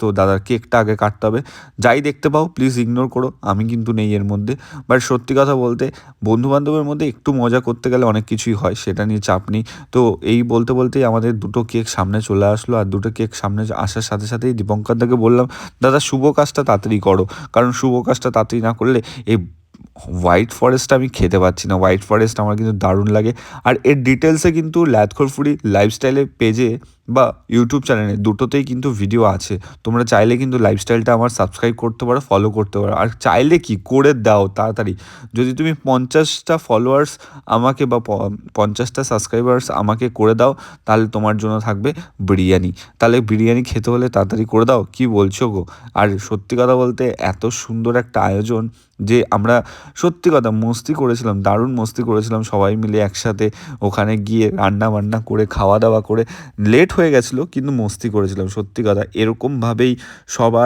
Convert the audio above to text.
তো দাদার কেকটা আগে কাটতে হবে। যাই দেখতে পাও প্লিজ ইগনোর করো, আমি কিন্তু নেই এর মধ্যে। বাট সত্যি কথা বলতে বন্ধুবান্ধবের মধ্যে একটু মজা করতে গেলে অনেক কিছুই হয়, সেটা নিয়ে চাপ নেই। তো এই বলতে বলতেই আমাদের দুটো কেক সামনে চলে আসলো, আর দুটো কেক সামনে আসার সাথে সাথেই দীপঙ্কর দাকে বললাম, দাদা শুভ কাজটা তাড়াতাড়ি করো, কারণ শুভ কাজটা তাড়াতাড়ি না করলে এই হোয়াইট ফরেস্টটা আমি খেতে পাচ্ছি না। হোয়াইট ফরেস্ট আমার কিন্তু দারুণ লাগে। আর এর ডিটেলসে কিন্তু ল্যাথখোর ফুডি লাইফস্টাইলের পেজে বা ইউটিউব চ্যানেলে দুটোতেই কিন্তু ভিডিও আছে। তোমরা চাইলে কিন্তু লাইফস্টাইলটা আমার সাবস্ক্রাইব করতে পারো, ফলো করতে পারো। আর চাইলে কি করে দাও তাড়াতাড়ি, যদি তুমি 50টা ফলোয়ার্স আমাকে বা 50টা সাবস্ক্রাইবার্স আমাকে করে দাও, তাহলে তোমার জন্য থাকবে বিরিয়ানি। তাহলে বিরিয়ানি খেতে হলে তাড়াতাড়ি করে দাও, কি বলছো গো? আর সত্যি কথা বলতে এত সুন্দর একটা আয়োজন যে আমরা সত্যি কথা মস্তি করেছিলাম, দারুণ মস্তি করেছিলাম সবাই মিলে একসাথে। ওখানে গিয়ে রান্না বান্না করে খাওয়া দাওয়া করে লেট হয়ে গেছিলো, কিন্তু মস্তি করেছিলাম সত্যি কথা। এরকমভাবেই সবাই